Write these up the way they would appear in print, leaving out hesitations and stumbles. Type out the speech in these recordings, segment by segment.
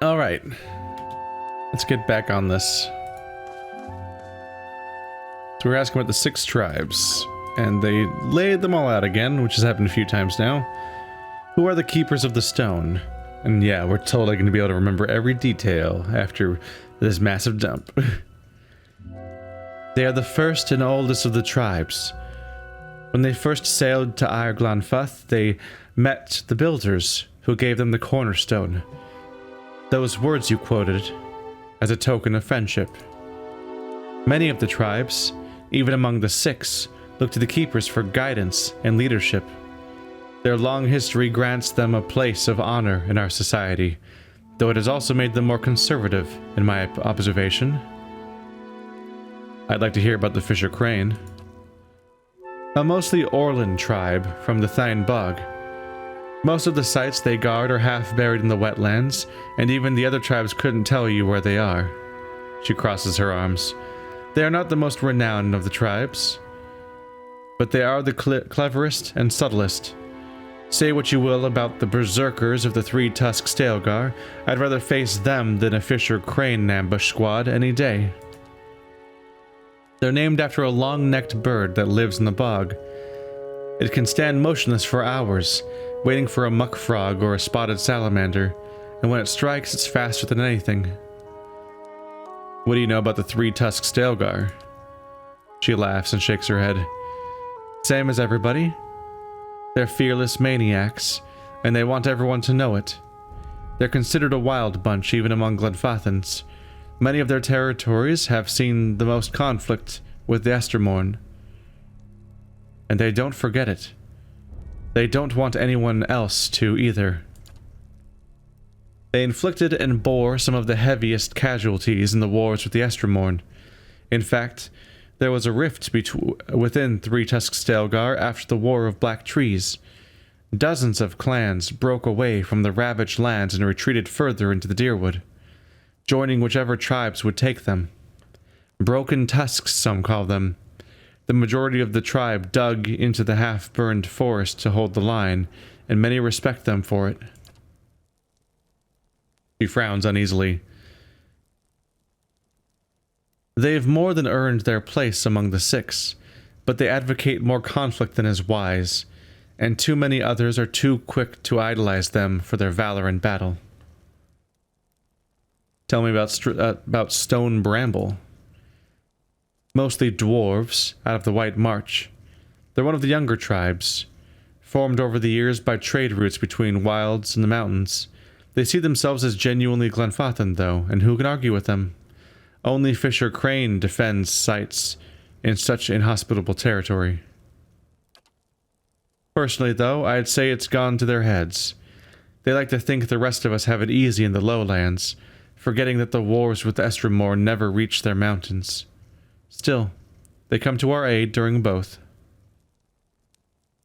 Alright. Let's get back on this. So we're asking about the 6 tribes. And they laid them all out again, which has happened a few times now. Who are the keepers of the stone? And yeah, we're totally going to be able to remember every detail after this massive dump. They are the first and oldest of the tribes. When they first sailed to Aer Glanfath, they met the builders, who gave them the cornerstone. Those words you quoted, as a token of friendship. Many of the tribes, even among the 6, look to the keepers for guidance and leadership. Their long history grants them a place of honor in our society, though it has also made them more conservative, in my observation. I'd like to hear about the Fisher Crane. A mostly Orland tribe from the Thine Bog. Most of the sites they guard are half buried in the wetlands, and even the other tribes couldn't tell you where they are. She crosses her arms. They are not the most renowned of the tribes, but they are the cleverest and subtlest. Say what you will about the berserkers of the 3-tusked Stalgar, I'd rather face them than a Fisher Crane ambush squad any day. They're named after a long-necked bird that lives in the bog. It can stand motionless for hours, waiting for a muck frog or a spotted salamander, and when it strikes, it's faster than anything. What do you know about the 3-tusked Stalgar? She laughs and shakes her head. Same as everybody. They're fearless maniacs, and they want everyone to know it. They're considered a wild bunch even among Glenfathans. Many of their territories have seen the most conflict with the Estermorn. And they don't forget it. They don't want anyone else to either. They inflicted and bore some of the heaviest casualties in the wars with the Estermorn. In fact, there was a rift within 3-tusked Stalgar after the War of Black Trees. Dozens of clans broke away from the ravaged lands and retreated further into the Deerwood, joining whichever tribes would take them. Broken tusks, some call them. The majority of the tribe dug into the half-burned forest to hold the line, and many respect them for it. He frowns uneasily. They've more than earned their place among the 6, but they advocate more conflict than is wise, and too many others are too quick to idolize them for their valor in battle. Tell me about Stone Bramble. Mostly dwarves, out of the White March. They're one of the younger tribes, formed over the years by trade routes between wilds and the mountains. They see themselves as genuinely Glenfathan, though, and who can argue with them? Only Fisher Crane defends sites in such inhospitable territory. Personally, though, I'd say it's gone to their heads. They like to think the rest of us have it easy in the lowlands, forgetting that the wars with Estremor never reached their mountains. Still, they come to our aid during both.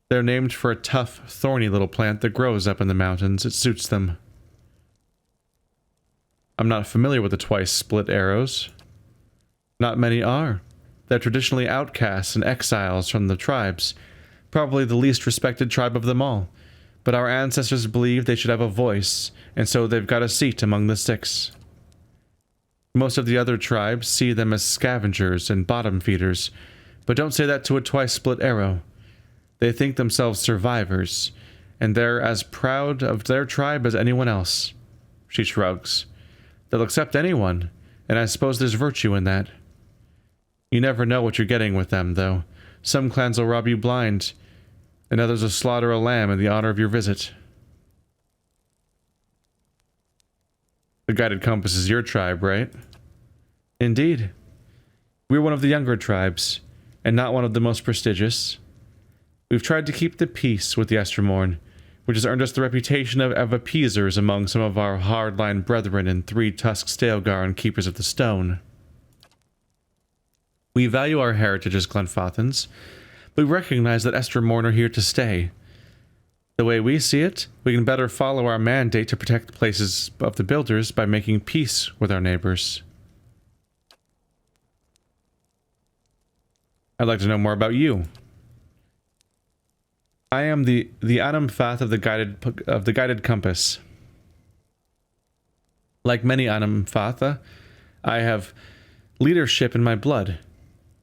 They're named for a tough, thorny little plant that grows up in the mountains. It suits them. I'm not familiar with the twice-split arrows. Not many are. They're traditionally outcasts and exiles from the tribes, probably the least respected tribe of them all. But our ancestors believed they should have a voice, and so they've got a seat among the 6. Most of the other tribes see them as scavengers and bottom feeders, but don't say that to a twice-split arrow. They think themselves survivors, and they're as proud of their tribe as anyone else. She shrugs. They'll accept anyone, and I suppose there's virtue in that. You never know what you're getting with them, though. Some clans will rob you blind, and others will slaughter a lamb in the honor of your visit. The Guided Compass is your tribe, right? Indeed. We're one of the younger tribes, and not one of the most prestigious. We've tried to keep the peace with the Estermorn, which has earned us the reputation of appeasers among some of our hardline brethren in 3-tusked Stalgar and Keepers of the Stone. We value our heritage as Glenfathans, but we recognize that Estermorn are here to stay. The way we see it, we can better follow our mandate to protect the places of the builders by making peace with our neighbors. I'd like to know more about you. I am the Anamfath of the guided compass. Like many Anamfatha, I have leadership in my blood.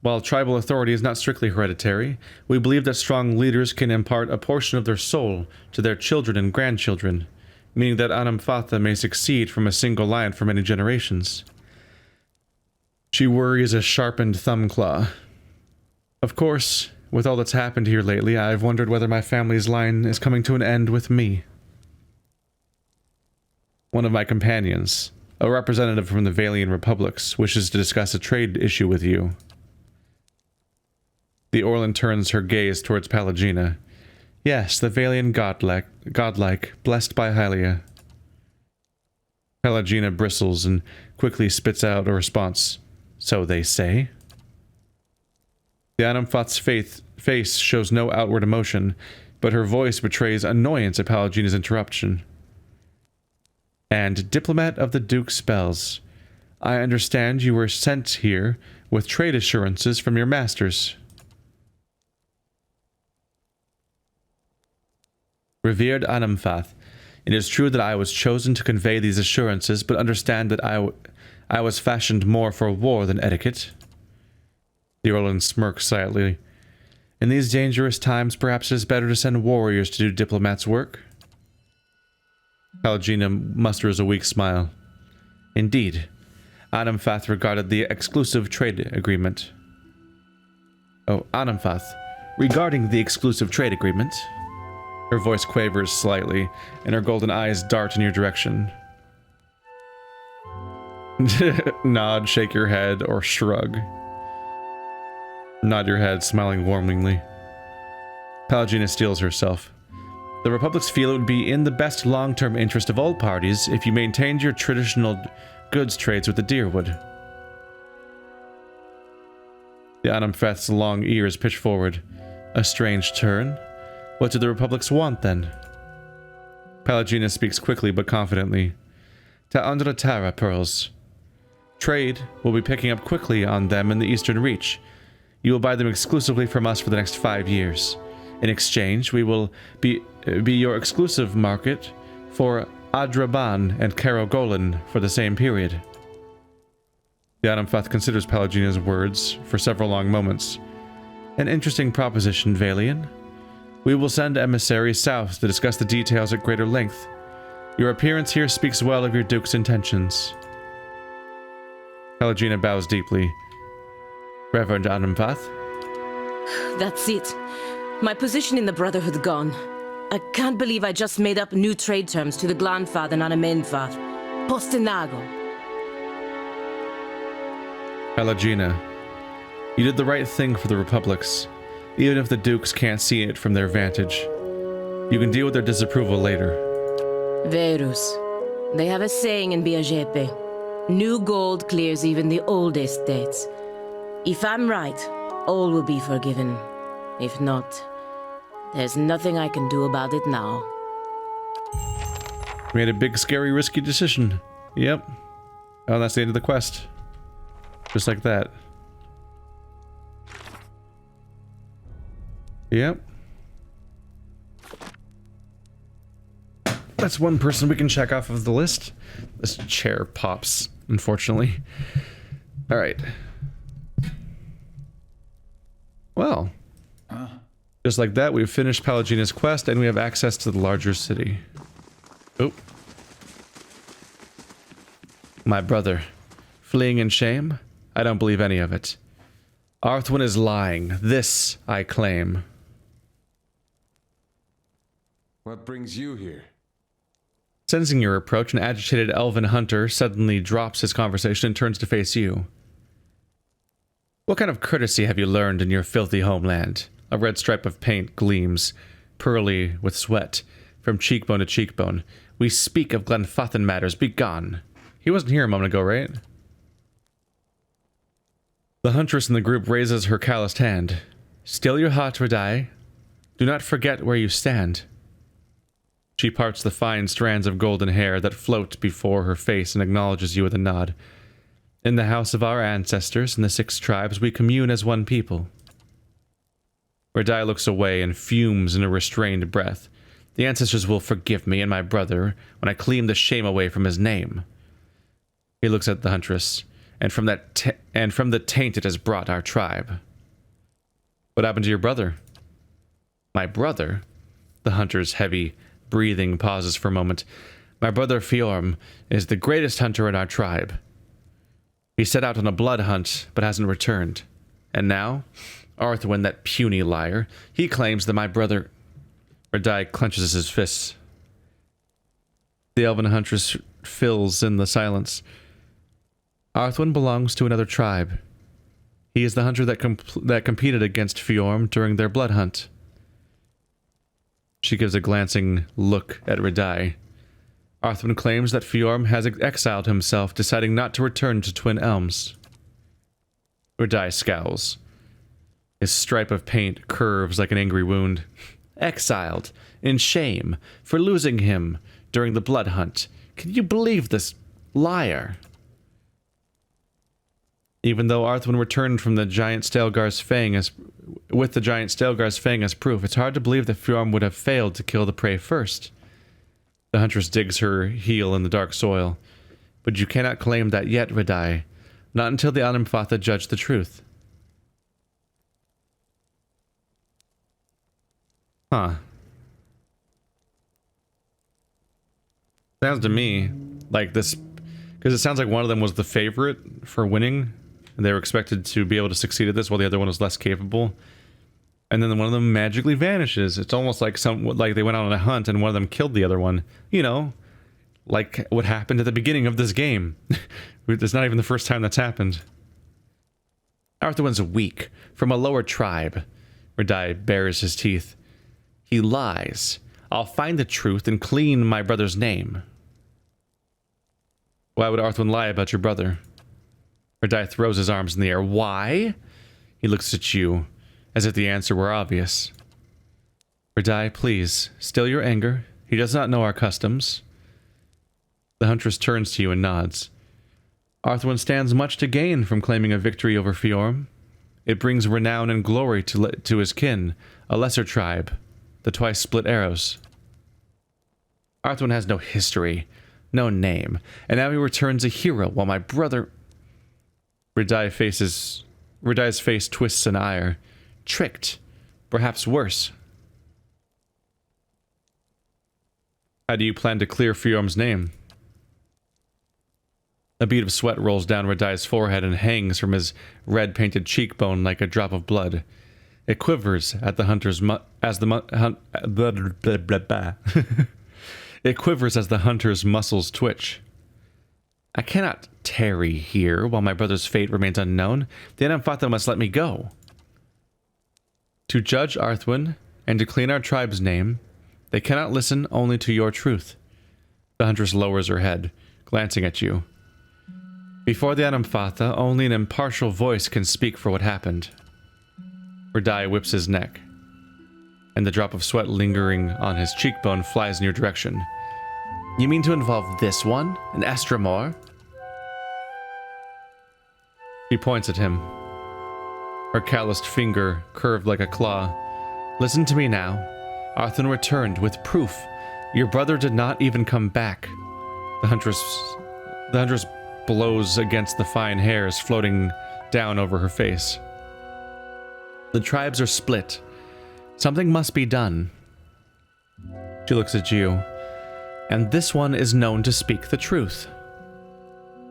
While tribal authority is not strictly hereditary, we believe that strong leaders can impart a portion of their soul to their children and grandchildren, meaning that Anamfatha may succeed from a single line for many generations. She worries a sharpened thumb claw. Of course, with all that's happened here lately, I've wondered whether my family's line is coming to an end with me. One of my companions, a representative from the Valian Republics, wishes to discuss a trade issue with you. The Orlan turns her gaze towards Pallegina. Yes, the Valian godlike, blessed by Hylia. Pallegina bristles and quickly spits out a response. So they say. The Anamfat's face shows no outward emotion, but her voice betrays annoyance at Pallegina's interruption. And diplomat of the Duke's spells, I understand you were sent here with trade assurances from your masters. Revered Anamfath, it is true that I was chosen to convey these assurances, but understand that I was fashioned more for war than etiquette. The Orlan smirks slightly. In these dangerous times, perhaps it is better to send warriors to do diplomats' work. Pallegina musters a weak smile. Indeed, Anamfath regarded the exclusive trade agreement. Oh, Anamfath, regarding the exclusive trade agreement. Her voice quavers slightly, and her golden eyes dart in your direction. Nod, shake your head, or shrug. Nod your head, smiling warmingly. Pallegina steels herself. The Republics feel it would be in the best long-term interest of all parties if you maintained your traditional goods trades with the Deerwood. The Anamfath's long ears pitch forward. A strange turn. What do the Republics want, then? Pallegina speaks quickly but confidently. Ta'andra Tara pearls. Trade will be picking up quickly on them in the Eastern Reach. You will buy them exclusively from us for the next 5 years. In exchange, we will be your exclusive market for Adraban and Karogolan for the same period. The Anamfath considers Pallegina's words for several long moments. An interesting proposition, Valian. We will send emissaries south to discuss the details at greater length. Your appearance here speaks well of your Duke's intentions. Pallegina bows deeply. Reverend Anamfath? That's it. My position in the Brotherhood gone. I can't believe I just made up new trade terms to the Glanfath and Anamenfath. Postinago. Pallegina, you did the right thing for the Republics, even if the Dukes can't see it from their vantage. You can deal with their disapproval later. Verus. They have a saying in Biajepe. New gold clears even the oldest dates. If I'm right, all will be forgiven. If not, there's nothing I can do about it now. Made a big, scary, risky decision. Yep. Oh, that's the end of the quest. Just like that. Yep. That's one person we can check off of the list. This chair pops, unfortunately. Alright. Well. Just like that, we've finished Pallegina's quest, and we have access to the larger city. Oh. My brother. Fleeing in shame? I don't believe any of it. Arthwin is lying. This I claim. What brings you here? Sensing your approach, an agitated elven hunter suddenly drops his conversation and turns to face you. What kind of courtesy have you learned in your filthy homeland? A red stripe of paint gleams, pearly with sweat, from cheekbone to cheekbone. We speak of Glenfathan matters. Be gone. He wasn't here a moment ago, right? The huntress in the group raises her calloused hand. Still your heart, Radai. Do not forget where you stand. She parts the fine strands of golden hair that float before her face and acknowledges you with a nod. In the house of our ancestors, in the 6 tribes, we commune as one people. Radai looks away and fumes in a restrained breath. The ancestors will forgive me and my brother when I clean the shame away from his name. He looks at the huntress, and from the taint it has brought our tribe. What happened to your brother? My brother? The hunter's heavy breathing pauses for a moment. My brother Fjorm is the greatest hunter in our tribe. He set out on a blood hunt, but hasn't returned. And now, Arthwin, that puny liar, he claims that my brother... Radai clenches his fists. The elven huntress fills in the silence. Arthwin belongs to another tribe. He is the hunter that competed against Fjorm during their blood hunt. She gives a glancing look at Radai. Arthwin claims that Fjorm has exiled himself, deciding not to return to Twin Elms. Radai scowls. His stripe of paint curves like an angry wound. Exiled, in shame, for losing him during the blood hunt. Can you believe this liar? Even though Arthwin returned from the giant Stelgar's fang with the giant Stelgar's fang as proof, it's hard to believe that Fjorm would have failed to kill the prey first. The huntress digs her heel in the dark soil. But you cannot claim that yet, Radai. Not until the Anamfatha judge the truth. Huh. Sounds to me like this, because it sounds like one of them was the favorite for winning, and they were expected to be able to succeed at this while the other one was less capable. And then one of them magically vanishes. It's almost like they went out on a hunt and one of them killed the other one. You know, like what happened at the beginning of this game. It's not even the first time that's happened. Arthurwin's weak, from a lower tribe. Radai bares his teeth. He lies. I'll find the truth and clean my brother's name. Why would Arthwin lie about your brother? Radai throws his arms in the air. Why? He looks at you, as if the answer were obvious. Radai, please, still your anger. He does not know our customs. The huntress turns to you and nods. Arthwin stands much to gain from claiming a victory over Fjorm. It brings renown and glory to his kin, a lesser tribe, the twice-split Arrows. Arthwin has no history, no name, and now he returns a hero while my brother... Radai's face twists in ire. Tricked. Perhaps worse. How do you plan to clear Fjorm's name? A bead of sweat rolls down Radai's forehead and hangs from his red-painted cheekbone like a drop of blood. It quivers at the hunter's It quivers as the hunter's muscles twitch. I cannot tarry here while my brother's fate remains unknown. The Anamfatha must let me go. To judge Arthwin and to clean our tribe's name, they cannot listen only to your truth. The huntress lowers her head, glancing at you. Before the Anamfatha, only an impartial voice can speak for what happened. Radai whips his neck, and the drop of sweat lingering on his cheekbone flies in your direction. You mean to involve this one, an Estramor? She points at him, her calloused finger curved like a claw. Listen to me now. Arthwin returned with proof. Your brother did not even come back. The huntress blows against the fine hairs floating down over her face. The tribes are split. Something must be done. She looks at you. And this one is known to speak the truth.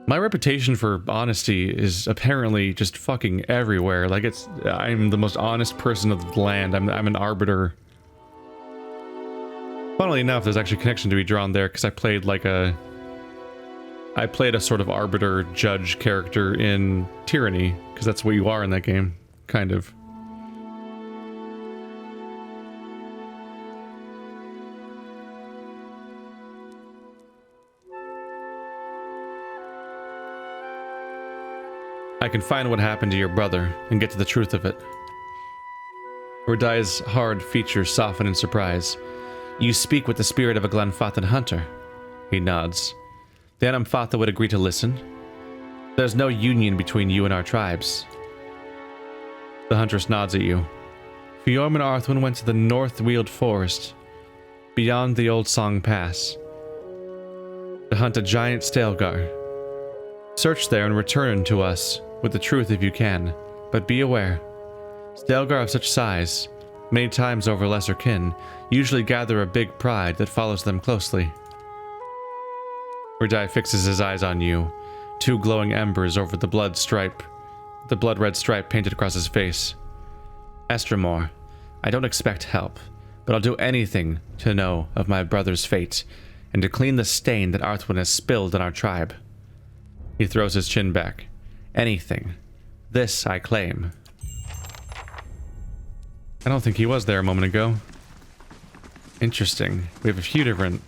My reputation for honesty is apparently just fucking everywhere. Like I'm the most honest person of the land. I'm an arbiter. Funnily enough, there's actually a connection to be drawn there because I played a sort of arbiter judge character in Tyranny, because that's what you are in that game, kind of. I can find what happened to your brother and get to the truth of it. Radai's hard features soften in surprise. You speak with the spirit of a Glenfathan hunter. He nods. The Anamfatha would agree to listen. There's no union between you and our tribes. The huntress nods at you. Fjorm and Arthwin went to the North-Weald Forest, beyond the Old Song Pass, to hunt a giant Stelgar. Search there and return to us with the truth if you can, but be aware. Stelgar of such size, many times over lesser kin, usually gather a big pride that follows them closely. Redai fixes his eyes on you, two glowing embers over the blood red stripe painted across his face. Estremor, I don't expect help, but I'll do anything to know of my brother's fate, and to clean the stain that Arthwin has spilled on our tribe. He throws his chin back. Anything. This I claim. I don't think he was there a moment ago. Interesting. We have a few different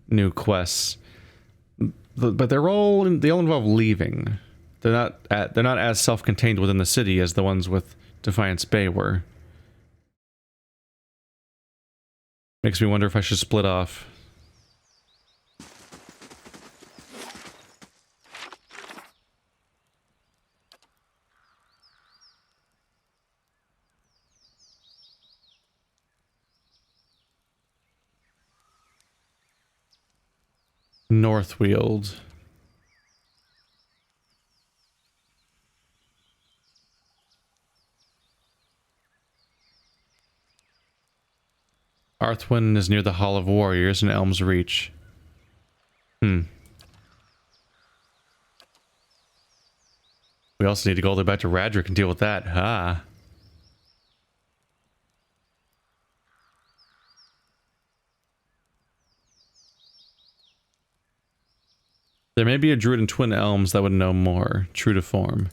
new quests, but they all involve leaving. They're not as self-contained within the city as the ones with Defiance Bay were. Makes me wonder if I should split off. Northweald. Arthwin is near the Hall of Warriors in Elm's Reach. We also need to go all the way back to Radric and deal with that. Ah. There may be a druid in Twin Elms that would know more. True to form.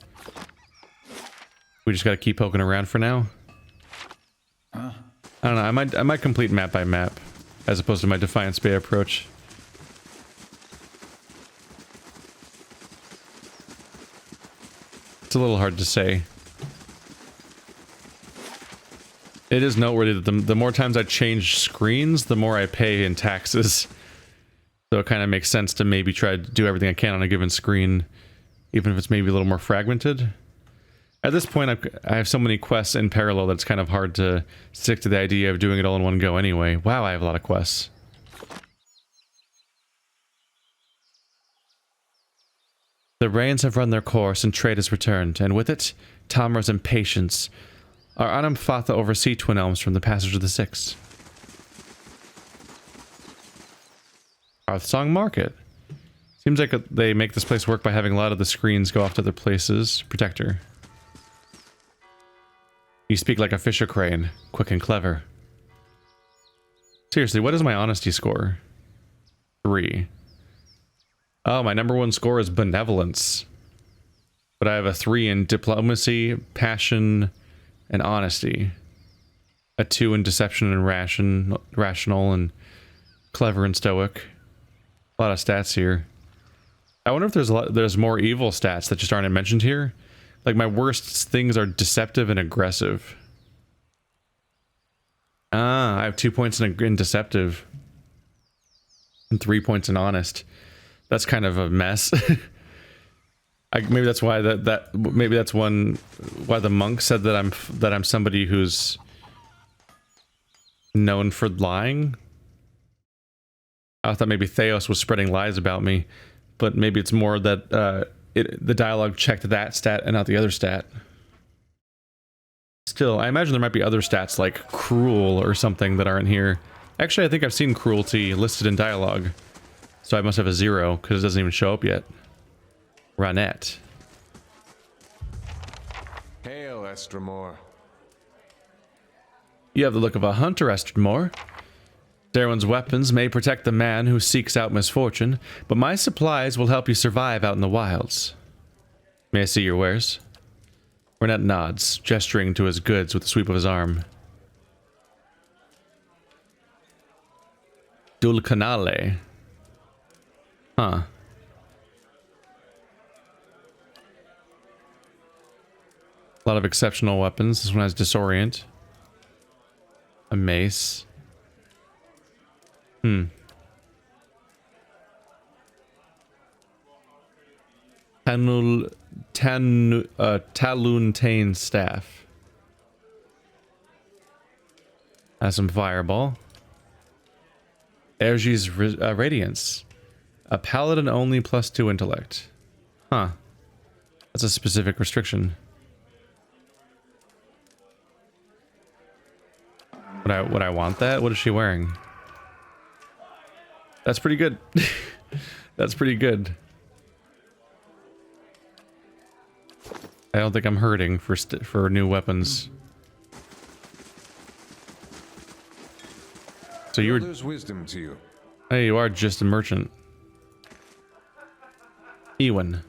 We just gotta keep poking around for now. I don't know, I might complete map by map, as opposed to my Defiance Bay approach. It's a little hard to say. It is noteworthy that the more times I change screens, the more I pay in taxes. So it kind of makes sense to maybe try to do everything I can on a given screen, even if it's maybe a little more fragmented. At this point, I have so many quests in parallel that it's kind of hard to stick to the idea of doing it all in one go anyway. Wow, I have a lot of quests. The rains have run their course and trade has returned, and with it, Tamra's impatience. Our Anam Fatha oversee Twin Elms from the passage of the Six. Hearthsong Market. Seems like they make this place work by having a lot of the screens go off to other places. Protector. You speak like a fisher crane, quick and clever. Seriously, what is my honesty score? 3. Oh, my #1 score is benevolence. But I have a 3 in diplomacy, passion, and honesty. A 2 in deception and rational, and clever and stoic. A lot of stats here. I wonder if there's more evil stats that just aren't mentioned here. Like, my worst things are deceptive and aggressive. Ah, I have 2 points in deceptive. And 3 points in honest. That's kind of a mess. Maybe that's why maybe that's why the monk said that I'm somebody who's known for lying. I thought maybe Theos was spreading lies about me, but maybe it's more that the dialogue checked that stat and not the other stat. Still, I imagine there might be other stats like cruel or something that aren't here. Actually, I think I've seen cruelty listed in dialogue, so I must have a 0 because it doesn't even show up yet. Ranette. Hail, Estremor. You have the look of a hunter, Estremor. Darwin's weapons may protect the man who seeks out misfortune, but my supplies will help you survive out in the wilds. May I see your wares? Ranette nods, gesturing to his goods with a sweep of his arm. Dul Canale. Huh. A lot of exceptional weapons. This one has Disorient. A mace. Taluntain staff. Has some fireball. Ergi's Radiance. A paladin only +2 intellect. Huh. That's a specific restriction. Would I want that? What is she wearing? That's pretty good. That's pretty good. I don't think I'm hurting for new weapons. So you were... There's wisdom to you. Hey, you are just a merchant. Ewan.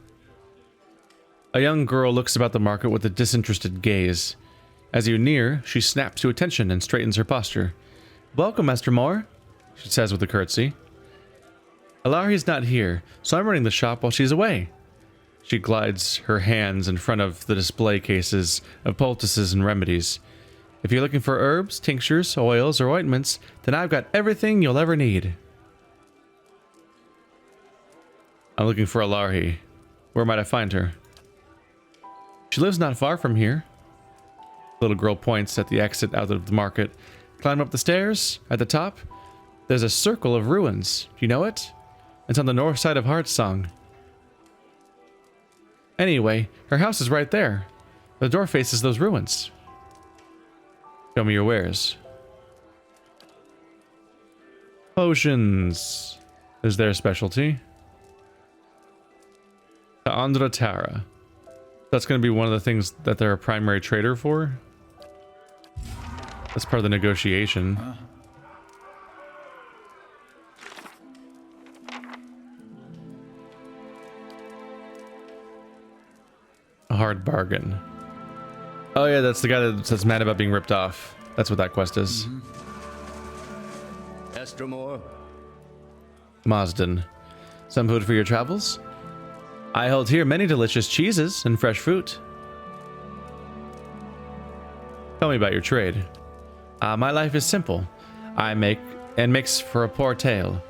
A young girl looks about the market with a disinterested gaze. As you near, she snaps to attention and straightens her posture. Welcome, Master Moore, she says with a curtsy. Alari's not here, so I'm running the shop while she's away. She glides her hands in front of the display cases of poultices and remedies. If you're looking for herbs, tinctures, oils, or ointments, then I've got everything you'll ever need. I'm looking for Alari. Where might I find her? She lives not far from here. The little girl points at the exit out of the market. Climb up the stairs. At the top, there's a circle of ruins. Do you know it? It's on the north side of Hearthsong. Anyway, her house is right there. The door faces those ruins. Show me your wares. Potions is their specialty. The Andra Tara. That's going to be one of the things that they're a primary trader for. That's part of the negotiation. A hard bargain. Oh yeah, that's the guy that's mad about being ripped off. That's what that quest is. Estromore. Mazden. Some food for your travels? I hold here many delicious cheeses and fresh fruit. Tell me about your trade. My life is simple. I make and mix for a poor tale.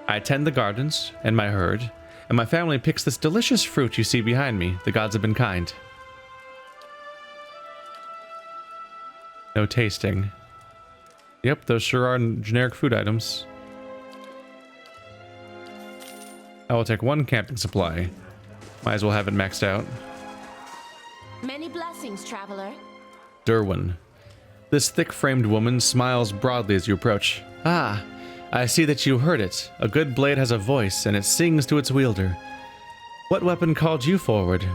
I tend the gardens and my herd, and my family picks this delicious fruit you see behind me. The gods have been kind. No tasting. Yep, those sure are generic food items. I will take one camping supply. Might as well have it maxed out. Many blessings, traveler. Derwin. This thick-framed woman smiles broadly as you approach. Ah, I see that you heard it. A good blade has a voice, and it sings to its wielder. What weapon called you forward?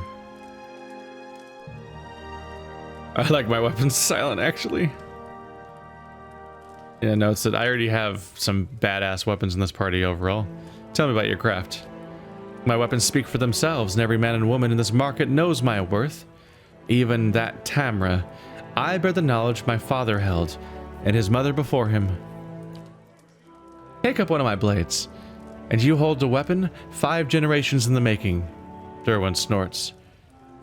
I like my weapons silent, actually. Yeah, notes that I already have some badass weapons in this party overall. Tell me about your craft. My weapons speak for themselves, and every man and woman in this market knows my worth. Even that Tamra. I bear the knowledge my father held, and his mother before him. Take up one of my blades, and you hold a weapon 5 generations in the making. Derwin snorts.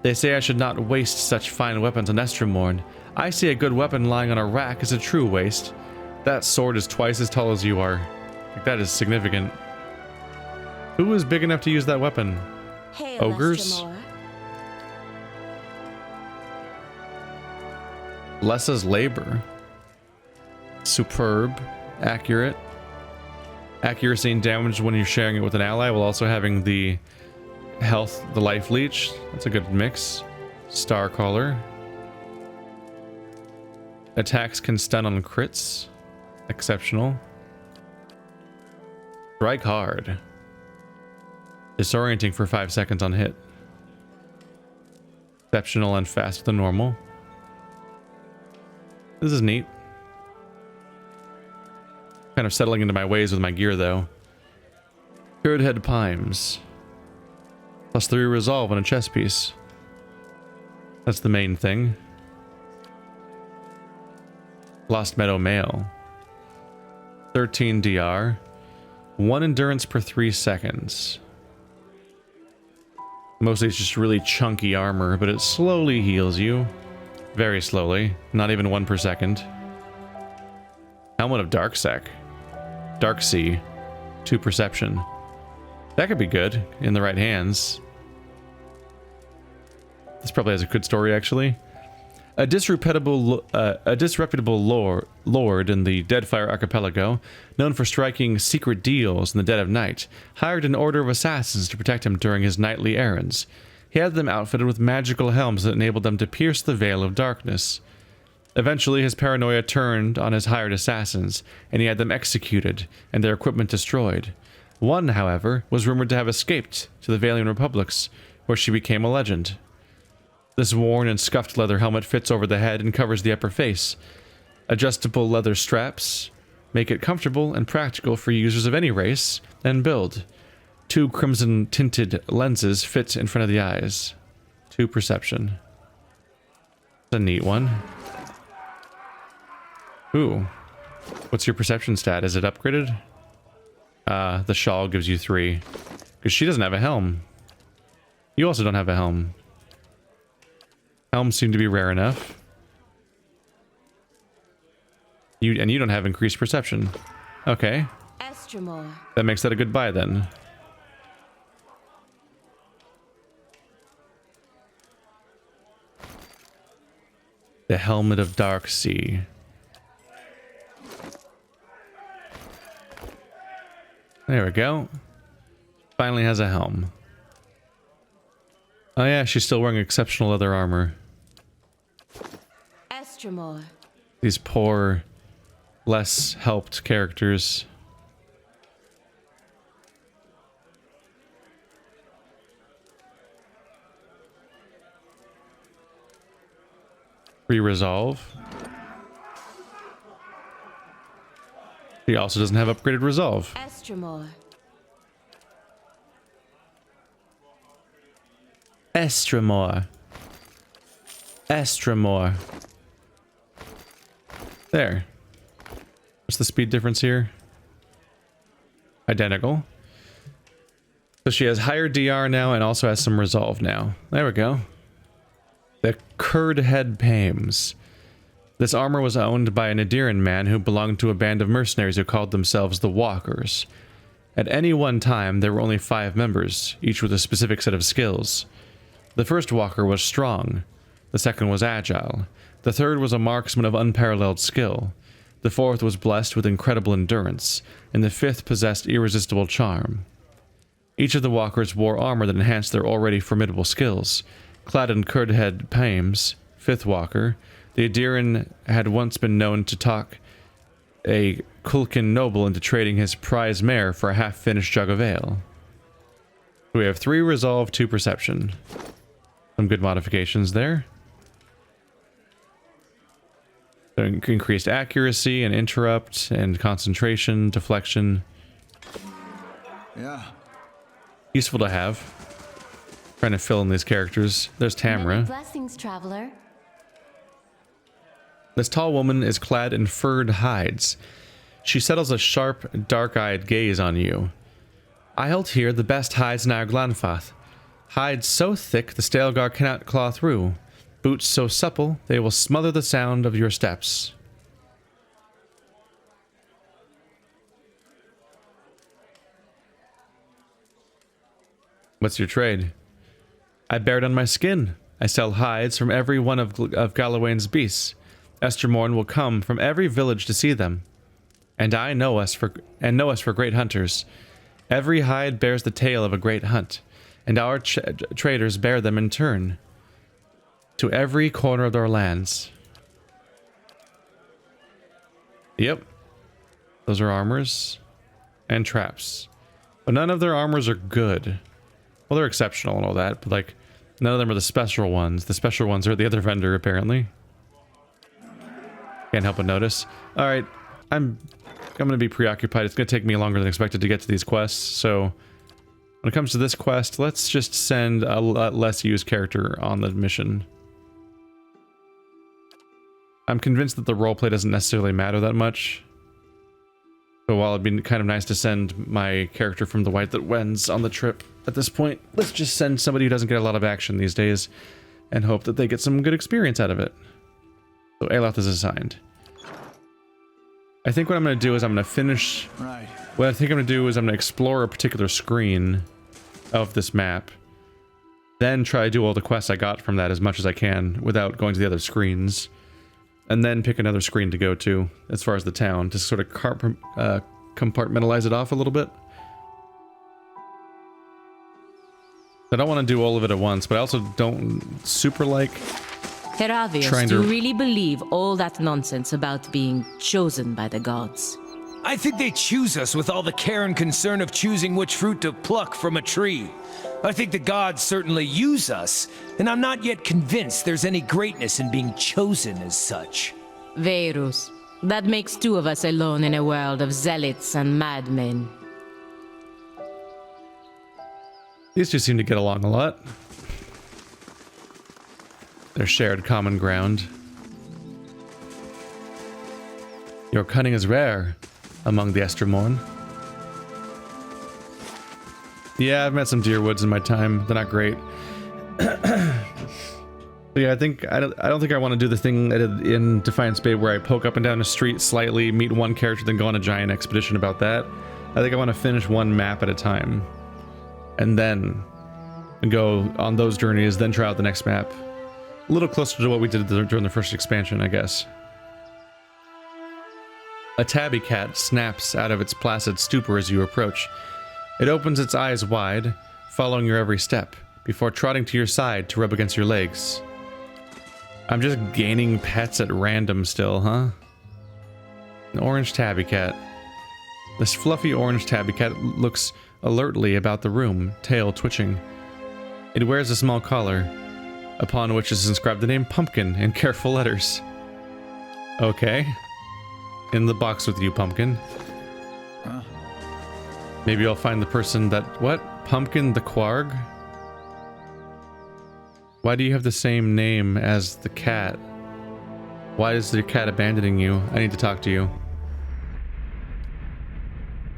They say I should not waste such fine weapons on Estromorn. I see a good weapon lying on a rack is a true waste. That sword is twice as tall as you are. Like, that is significant. Who is big enough to use that weapon? Hail, Ogres? Estromor. Lessa's labor. Superb. Accurate. Accuracy and damage when you're sharing it with an ally while also having the health, the life leech. That's a good mix. Star Caller. Attacks can stun on crits. Exceptional. Strike hard. Disorienting for 5 seconds on hit. Exceptional and faster than normal. This is neat. Kind of settling into my ways with my gear though. Curd head Pimes. +3 resolve on a chess piece. That's the main thing. Lost Meadow Mail. 13 DR. 1 endurance per 3 seconds. Mostly it's just really chunky armor, but it slowly heals you. Very slowly. Not even 1 per second. Helmet of Darksec. Dark Sea. 2 perception. That could be good in the right hands. This probably has a good story, actually. A disreputable lord in the Deadfire Archipelago, known for striking secret deals in the dead of night, hired an order of assassins to protect him during his nightly errands. He had them outfitted with magical helms that enabled them to pierce the veil of darkness. Eventually, his paranoia turned on his hired assassins, and he had them executed and their equipment destroyed. One, however, was rumored to have escaped to the Valian Republics, where she became a legend. This worn and scuffed leather helmet fits over the head and covers the upper face. Adjustable leather straps make it comfortable and practical for users of any race and build. 2 crimson-tinted lenses fit in front of the eyes. 2 perception. That's a neat one. Ooh. What's your perception stat? Is it upgraded? The shawl gives you 3. Because she doesn't have a helm. You also don't have a helm. Helms seem to be rare enough. You don't have increased perception. Okay. Estremor. That makes that a good buy then. The Helmet of Dark Sea. There we go. Finally has a helm. Oh yeah, she's still wearing exceptional leather armor. Estremor. These poor, less helped characters. Re-resolve. She also doesn't have upgraded resolve. Estremor. Estremor. Estremor. There. What's the speed difference here? Identical. So she has higher DR now and also has some resolve now. There we go. The Curd Head Pames. This armor was owned by a Nadiran man who belonged to a band of mercenaries who called themselves the Walkers. At any one time, there were only 5 members, each with a specific set of skills. The first Walker was strong. The second was agile. The third was a marksman of unparalleled skill. The fourth was blessed with incredible endurance, and the fifth possessed irresistible charm. Each of the Walkers wore armor that enhanced their already formidable skills. Clad in Curdhead Pames, 5th Walker, the Adiran had once been known to talk a Kulkin noble into trading his prize mare for a half-finished jug of ale. We have 3 resolve, 2 perception. Some good modifications there. So increased accuracy and interrupt and concentration, deflection. Yeah. Useful to have. Trying to fill in these characters. There's Many Tamra. blessings, traveler. This tall woman is clad in furred hides. She settles a sharp, dark-eyed gaze on you. I hold here the best hides in our Glanfath. Hides so thick the Stalgar cannot claw through. Boots so supple they will smother the sound of your steps. What's your trade? I bear it on my skin. I sell hides from every one of Galawain's beasts. Estermorn will come from every village to see them. And I know us for great hunters. Every hide bears the tale of a great hunt, and our traders bear them in turn to every corner of their lands. Yep. Those are armors and traps. But none of their armors are good. Well, they're exceptional and all that, but like none of them are the special ones. The special ones are at the other vendor, apparently. Can't help but notice. Alright, I'm gonna be preoccupied. It's gonna take me longer than expected to get to these quests, so when it comes to this quest, let's just send a less used character on the mission. I'm convinced that the roleplay doesn't necessarily matter that much. So while it'd be kind of nice to send my character from the White That Wends on the trip at this point, let's just send somebody who doesn't get a lot of action these days and hope that they get some good experience out of it. So Aloth is assigned. I think what I'm going to do is I'm going to finish... Right. What I think I'm going to do is I'm going to explore a particular screen of this map. then try to do all the quests I got from that as much as I can without going to the other screens. And then pick another screen to go to as far as the town, to sort of compartmentalize it off a little bit. I don't want to do all of it at once, but I also don't super like Heravius, do you really believe all that nonsense about being chosen by the gods? I think they choose us with all the care and concern of choosing which fruit to pluck from a tree. I think the gods certainly use us, and I'm not yet convinced there's any greatness in being chosen as such. Verus, that makes two of us alone in a world of zealots and madmen. These two seem to get along a lot. Their shared common ground. Your cunning is rare among the Estremorn. Yeah, I've met some Deerwoods in my time. They're not great. Yeah, I don't think I want to do the thing I did in Defiance Bay where I poke up and down a street slightly, meet one character, then go on a giant expedition about that. I think I want to finish one map at a time. And then go on those journeys, then try out the next map. A little closer to what we did during the first expansion, I guess. A tabby cat snaps out of its placid stupor as you approach. It opens its eyes wide, following your every step, before trotting to your side to rub against your legs. I'm just gaining pets at random still, huh? An orange tabby cat. This fluffy orange tabby cat looks alertly about the room, tail twitching. It wears a small collar, upon which is inscribed the name Pumpkin in careful letters. Okay. In the box with you, Pumpkin. Huh? Maybe I'll find the person that... What? Pumpkin the Quarg? Why do you have the same name as the cat? Why is the cat abandoning you? I need to talk to you.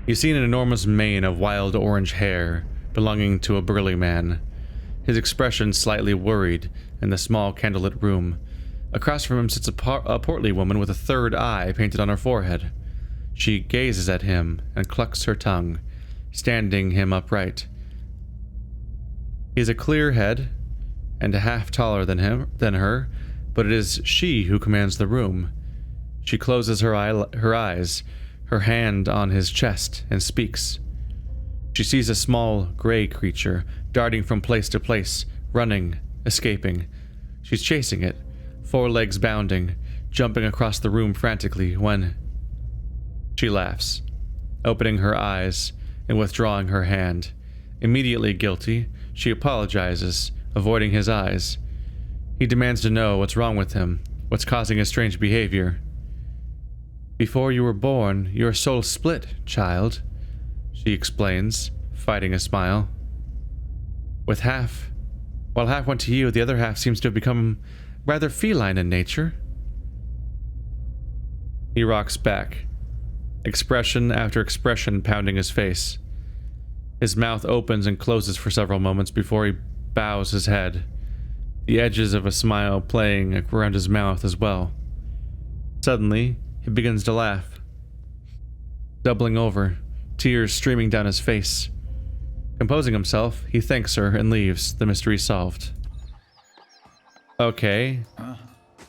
You see an enormous mane of wild orange hair belonging to a burly man. His expression slightly worried in the small candlelit room. Across from him sits a portly woman with a third eye painted on her forehead. She gazes at him and clucks her tongue, standing him upright. He has a clear head and a half taller than her, but it is she who commands the room. She closes her eyes, her hand on his chest, and speaks. She sees a small gray creature darting from place to place, running, escaping. She's chasing it, forelegs bounding, jumping across the room frantically when... She laughs, opening her eyes and withdrawing her hand. Immediately guilty, she apologizes, avoiding his eyes. He demands to know what's wrong with him, what's causing his strange behavior. Before you were born, your soul split, child, she explains, fighting a smile. While half went to you, the other half seems to have become rather feline in nature. He rocks back, expression after expression pounding his face. His mouth opens and closes for several moments before he bows his head, the edges of a smile playing around his mouth as well. Suddenly, he begins to laugh, doubling over, tears streaming down his face. Composing himself, he thanks her and leaves, the mystery solved. Okay,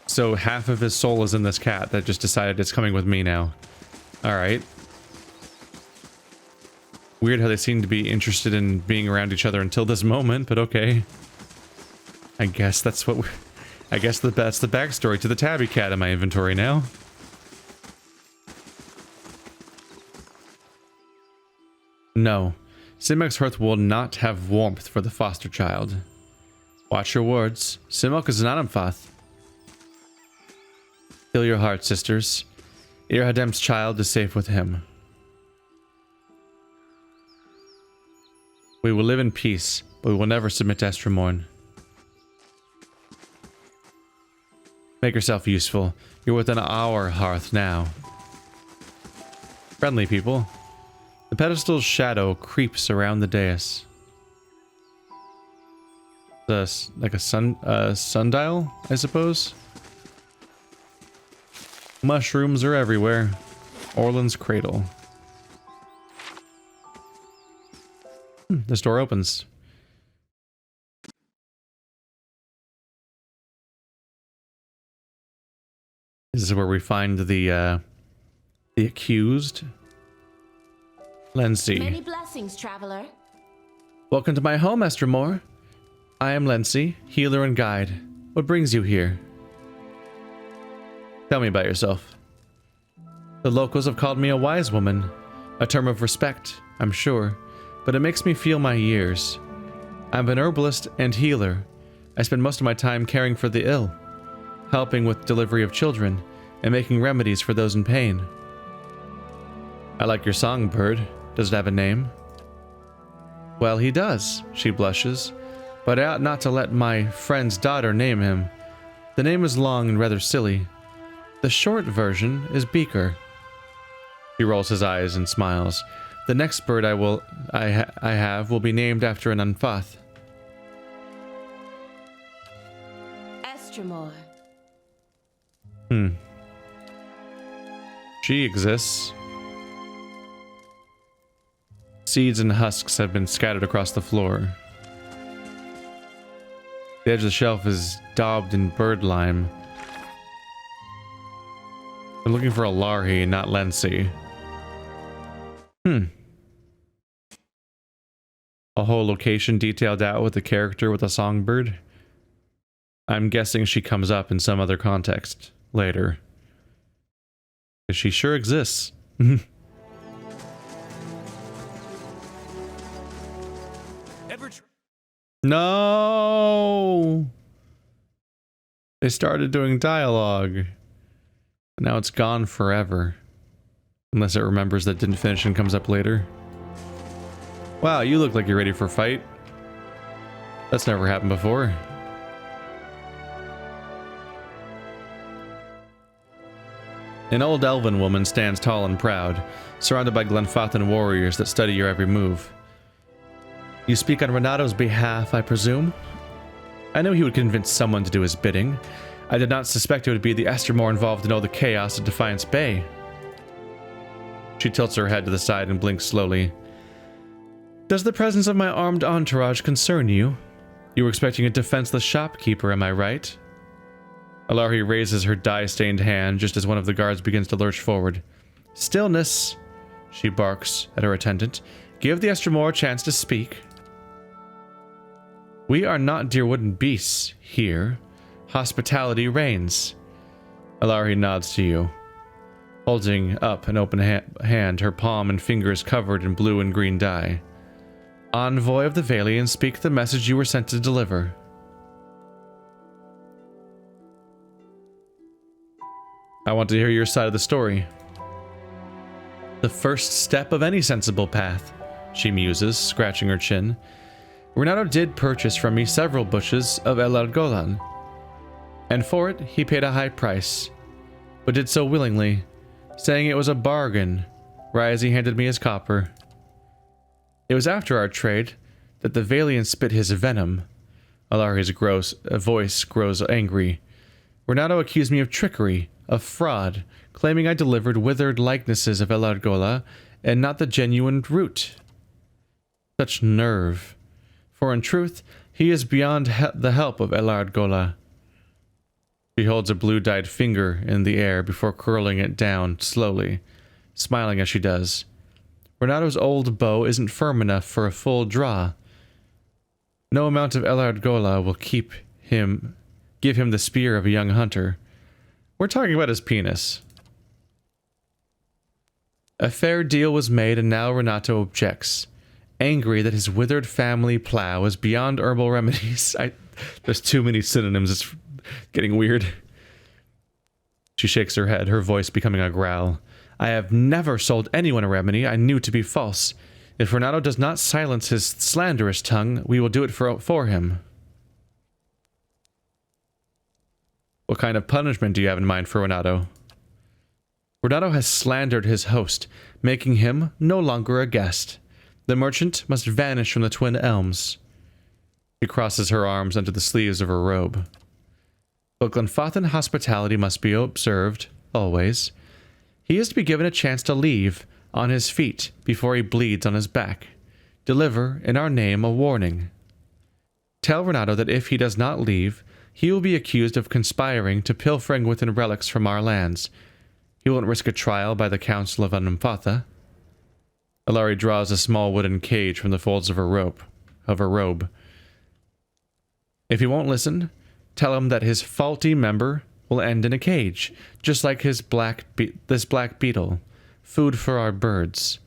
so half of his soul is in this cat that just decided it's coming with me now. Alright. Weird how they seem to be interested in being around each other until this moment, but okay. I guess that's what I guess that's the backstory to the tabby cat in my inventory now. No. Simek's hearth will not have warmth for the foster child. Watch your words. Simek is an Anamfath. Fill your heart, sisters. Irhadem's child is safe with him. We will live in peace, but we will never submit to Estremorn. Make yourself useful. You're within our hearth now. Friendly people. The pedestal's shadow creeps around the dais. Like a sundial, I suppose? Mushrooms are everywhere. Orland's cradle. This door opens. This is where we find the accused. Lency. Many blessings, traveler. Welcome to my home, Esther Moore. I am Lency, healer and guide. What brings you here? Tell me about yourself. The locals have called me a wise woman, a term of respect, I'm sure, but it makes me feel my years. I'm an herbalist and healer. I spend most of my time caring for the ill, helping with delivery of children, and making remedies for those in pain. I like your songbird. Does it have a name? Well, he does, she blushes, but I ought not to let my friend's daughter name him. The name is long and rather silly. The short version is Beaker. He rolls his eyes and smiles. The next bird I have will be named after an Unfath. Estremor. She exists. Seeds and husks have been scattered across the floor. The edge of the shelf is daubed in bird lime. I'm looking for a Larhi, not Lency. A whole location detailed out with a character with a songbird. I'm guessing she comes up in some other context later. 'Cause she sure exists. No! They started doing dialogue. Now it's gone forever. Unless it remembers that didn't finish and comes up later. Wow, you look like you're ready for a fight. That's never happened before. An old elven woman stands tall and proud, surrounded by Glenfathan warriors that study your every move. You speak on Renato's behalf, I presume? I knew he would convince someone to do his bidding. I did not suspect it would be the Estremor involved in all the chaos at Defiance Bay. She tilts her head to the side and blinks slowly. Does the presence of my armed entourage concern you? You were expecting a defenseless shopkeeper, am I right? Alarhi raises her dye-stained hand just as one of the guards begins to lurch forward. Stillness, she barks at her attendant. Give the Estremor a chance to speak. We are not dear wooden beasts here. Hospitality reigns. Alarhi nods to you, holding up an open hand, her palm and fingers covered in blue and green dye. Envoy of the Valian, speak the message you were sent to deliver. I want to hear your side of the story. The first step of any sensible path, she muses, scratching her chin. Renato did purchase from me several bushes of El Argolan, and for it he paid a high price, but did so willingly, saying it was a bargain, right as he handed me his copper. It was after our trade that the Valian spit his venom. Alarhi's voice grows angry. Renato accused me of trickery, of fraud, claiming I delivered withered likenesses of El Argola and not the genuine root. Such nerve. For in truth, he is beyond the help of El Argola. She holds a blue-dyed finger in the air before curling it down slowly, smiling as she does. Renato's old bow isn't firm enough for a full draw. No amount of El Argola will give him the spear of a young hunter. We're talking about his penis. A fair deal was made, and now Renato objects, angry that his withered family plow is beyond herbal remedies. There's too many synonyms, it's getting weird. She shakes her head, her voice becoming a growl. I have never sold anyone a remedy I knew to be false. If Renato does not silence his slanderous tongue, we will do it for him. What kind of punishment do you have in mind for Renato? Renato has slandered his host, making him no longer a guest. The merchant must vanish from the Twin Elms. She crosses her arms under the sleeves of her robe. But Glenfathan hospitality must be observed, always. He is to be given a chance to leave, on his feet, before he bleeds on his back. Deliver, in our name, a warning. Tell Renato that if he does not leave, he will be accused of conspiring to pilfering within relics from our lands. He won't risk a trial by the Council of Anumfatha. Alari draws a small wooden cage from the folds of her robe. If he won't listen, tell him that his faulty member will end in a cage, just like this black beetle. Food for our birds.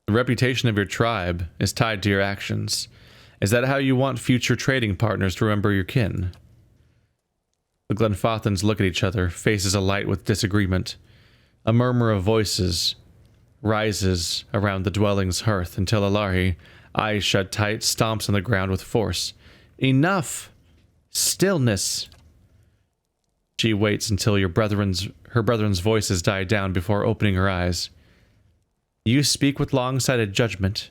The reputation of your tribe is tied to your actions. Is that how you want future trading partners to remember your kin? The Glenfathans look at each other, faces alight with disagreement. A murmur of voices rises around the dwelling's hearth until Alari, eyes shut tight, stomps on the ground with force. Enough! Stillness! She waits until her brethren's voices die down before opening her eyes. You speak with long-sighted judgment.